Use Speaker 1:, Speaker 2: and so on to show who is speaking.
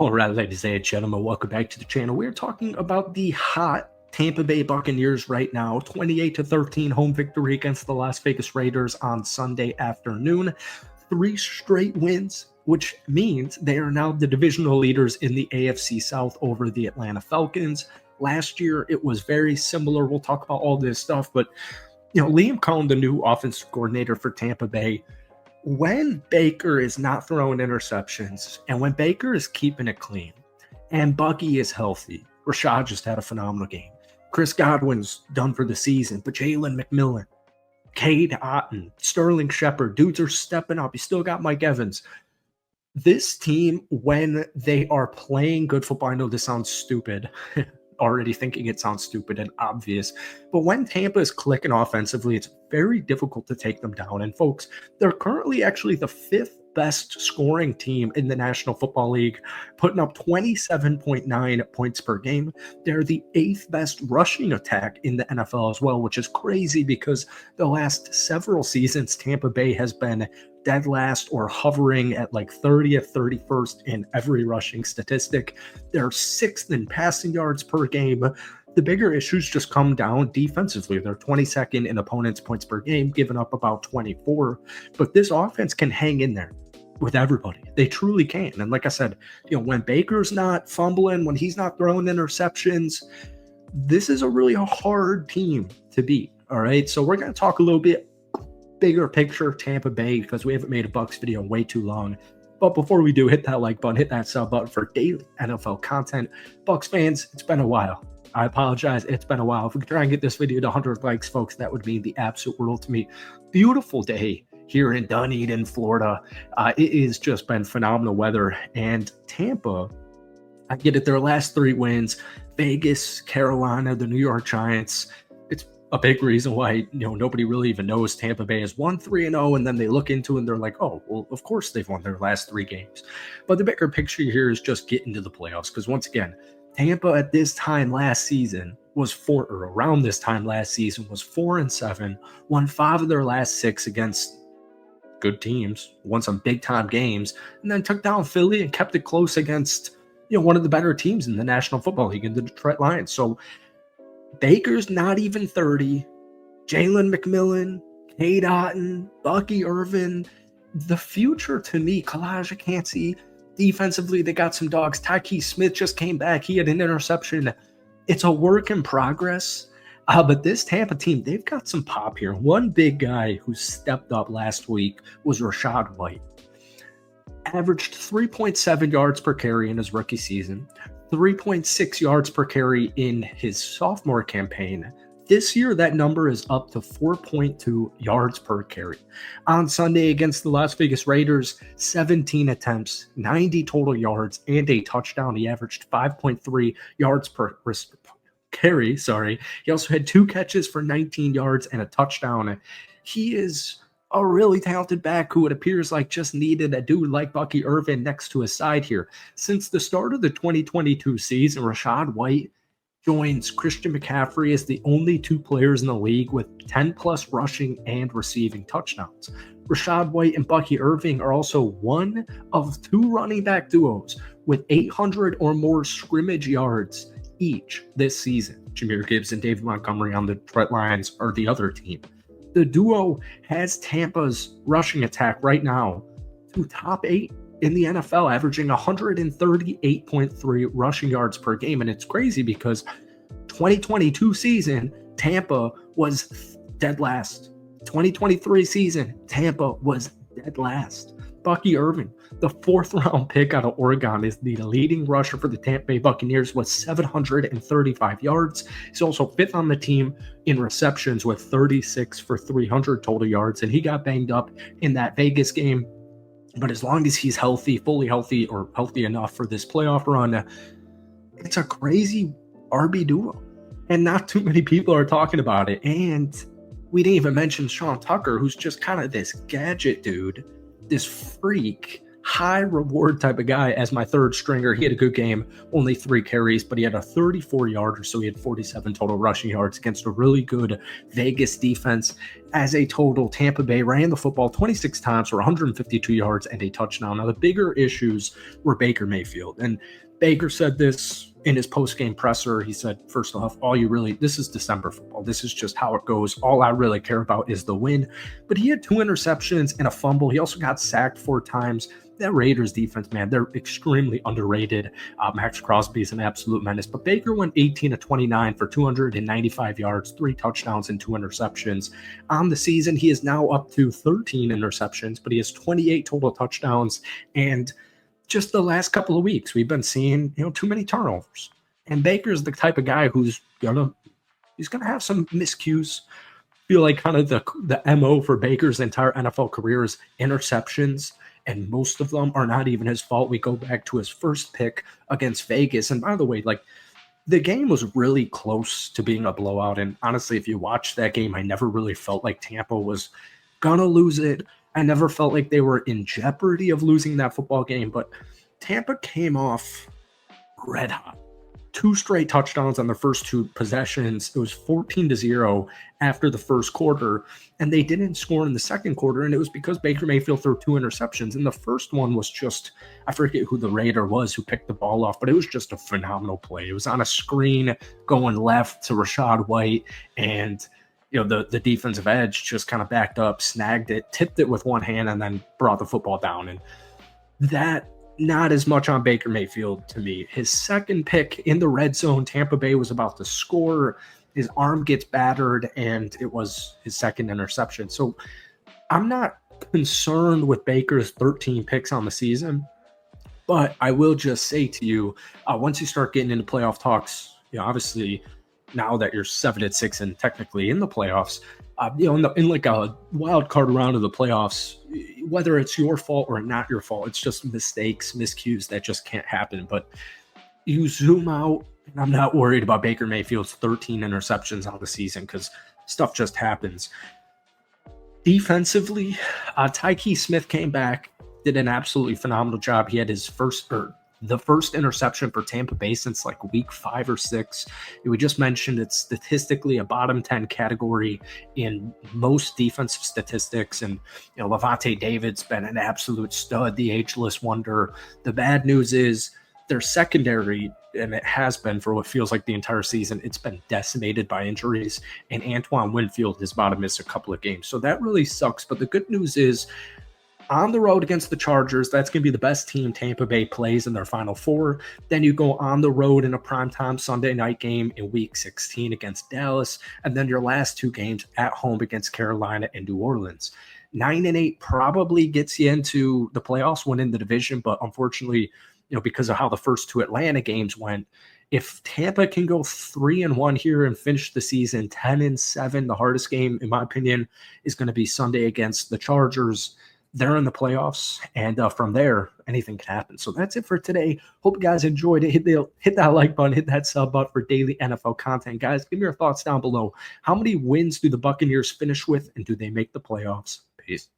Speaker 1: All right, ladies and gentlemen, welcome back to the channel. We're talking about the hot Tampa Bay Buccaneers right now. 28-13 home victory against the Las Vegas Raiders on Sunday afternoon. 3 straight wins, which means they are now the divisional leaders in the AFC South over the Atlanta Falcons. Last year, it was very similar. We'll talk about all this stuff, but Liam Cohen, the new offensive coordinator for Tampa Bay, when Baker is not throwing interceptions and when Baker is keeping it clean and Bucky is healthy, Rashad just had a phenomenal game. Chris Godwin's done for the season, but Jalen McMillan, Cade Otton, Sterling Shepard, dudes are stepping up. You still got Mike Evans. This team, when they are playing good football, I know this sounds stupid, already thinking it sounds stupid and obvious, but when Tampa is clicking offensively, it's very difficult to take them down. And folks, they're currently actually the 5th best scoring team in the National Football League, putting up 27.9 points per game. They're the 8th best rushing attack in the NFL as well, which is crazy because the last several seasons, Tampa Bay has been dead last or hovering at like 30th, 31st in every rushing statistic. They're 6th in passing yards per game. The bigger issues just come down defensively. They're 22nd in opponents' points per game, giving up about 24. But this offense can hang in there with everybody. They truly can. And like I said, when Baker's not fumbling, when he's not throwing interceptions, this is a really hard team to beat. All right. So we're going to talk a little bit bigger picture Tampa Bay because we haven't made a Bucs video in way too long. But before we do, hit that like button, hit that sub button for daily NFL content. Bucs fans, it's been a while. I apologize. It's been a while. If we could try and get this video to 100 likes, folks, that would mean the absolute world to me. Beautiful day here in Dunedin, Florida. It has just been phenomenal weather. And Tampa, I get it, their last 3 wins, Vegas, Carolina, the New York Giants. It's a big reason why, nobody really even knows Tampa Bay has won 3-0, and then they look into it and they're like, oh, well, of course they've won their last 3 games. But the bigger picture here is just getting to the playoffs, because once again, Tampa at this time last season was around this time last season was 4-7, won 5 of their last 6 against good teams, won some big time games, and then took down Philly and kept it close against, one of the better teams in the National Football League, in the Detroit Lions. So Baker's not even 30. Jalen McMillan, Cade Otton, Bucky Irvin, the future to me, Kalijah Kancey. Defensively, they got some dogs. Tyke Smith just came back. He had an interception. It's a work in progress. But this Tampa team, they've got some pop here. One big guy who stepped up last week was Rachaad White. Averaged 3.7 yards per carry in his rookie season, 3.6 yards per carry in his sophomore campaign. This year, that number is up to 4.2 yards per carry. On Sunday against the Las Vegas Raiders, 17 attempts, 90 total yards, and a touchdown. He averaged 5.3 yards per carry. He also had 2 catches for 19 yards and a touchdown. He is a really talented back who it appears like just needed a dude like Bucky Irvin next to his side here. Since the start of the 2022 season, Rachaad White joins Christian McCaffrey as the only 2 players in the league with 10-plus rushing and receiving touchdowns. Rachaad White and Bucky Irving are also one of 2 running back duos with 800 or more scrimmage yards each this season. Jahmyr Gibbs and David Montgomery on the Detroit Lions are the other team. The duo has Tampa's rushing attack right now to top 8 in the NFL, averaging 138.3 rushing yards per game. And it's crazy because 2022 season, Tampa was dead last. 2023 season, Tampa was dead last. Bucky Irving, the 4th round pick out of Oregon, is the leading rusher for the Tampa Bay Buccaneers with 735 yards. He's also 5th on the team in receptions with 36 for 300 total yards. And he got banged up in that Vegas game. But as long as he's healthy, fully healthy, or healthy enough for this playoff run, it's a crazy RB duo. And not too many people are talking about it. And we didn't even mention Sean Tucker, who's just kind of this gadget dude, this freak high reward type of guy as my third stringer. He had a good game, only 3 carries, but he had a 34-yarder, so he had 47 total rushing yards against a really good Vegas defense. As a total, Tampa Bay ran the football 26 times for 152 yards and a touchdown. Now, the bigger issues were Baker Mayfield, and Baker said this in his post-game presser. He said, first off, this is December football. This is just how it goes. All I really care about is the win. But he had 2 interceptions and a fumble. He also got sacked 4 times. That Raiders defense, man, they're extremely underrated. Max Crosby is an absolute menace. But Baker went 18 of 29 for 295 yards, 3 touchdowns, and 2 interceptions. On the season, he is now up to 13 interceptions, but he has 28 total touchdowns. And just the last couple of weeks, we've been seeing, too many turnovers. And Baker's the type of guy who's gonna have some miscues. I feel like kind of the MO for Baker's entire NFL career is interceptions, and most of them are not even his fault. We go back to his first pick against Vegas. And by the way, the game was really close to being a blowout. And honestly, if you watch that game, I never really felt like Tampa was gonna lose it. I never felt like they were in jeopardy of losing that football game, but Tampa came off red hot. 2 straight touchdowns on their first 2 possessions. It was 14-0 after the first quarter, and they didn't score in the second quarter, and it was because Baker Mayfield threw 2 interceptions. And the first one was just, I forget who the Raider was who picked the ball off, but it was just a phenomenal play. It was on a screen going left to Rashad White, and the defensive edge just kind of backed up, snagged it, tipped it with one hand, and then brought the football down. And that, not as much on Baker Mayfield to me. His second pick in the red zone, Tampa Bay was about to score. His arm gets battered, and it was his second interception. So I'm not concerned with Baker's 13 picks on the season, but I will just say to you, once you start getting into playoff talks, obviously now that you're 7-6 and technically in the playoffs, in like a wild card round of the playoffs, whether it's your fault or not your fault, it's just mistakes, miscues that just can't happen. But you zoom out, and I'm not worried about Baker Mayfield's 13 interceptions on the season because stuff just happens. Defensively, Tyke Smith came back, did an absolutely phenomenal job. He had the first interception for Tampa Bay since week 5 or 6. We just mentioned it's statistically a bottom 10 category in most defensive statistics. And, Levante David's been an absolute stud, the ageless wonder. The bad news is their secondary, and it has been for what feels like the entire season, it's been decimated by injuries. And Antoine Winfield is about to miss a couple of games. So that really sucks. But the good news is, on the road against the Chargers, that's going to be the best team Tampa Bay plays in their Final Four. Then you go on the road in a primetime Sunday night game in Week 16 against Dallas, and then your last 2 games at home against Carolina and New Orleans. 9-8 probably gets you into the playoffs, winning the division, but unfortunately, because of how the first 2 Atlanta games went, if Tampa can go 3-1 here and finish the season 10-7, the hardest game, in my opinion, is going to be Sunday against the Chargers. They're in the playoffs, and from there, anything can happen. So that's it for today. Hope you guys enjoyed it. Hit that like button, hit that sub button for daily NFL content. Guys, give me your thoughts down below. How many wins do the Buccaneers finish with, and do they make the playoffs? Peace.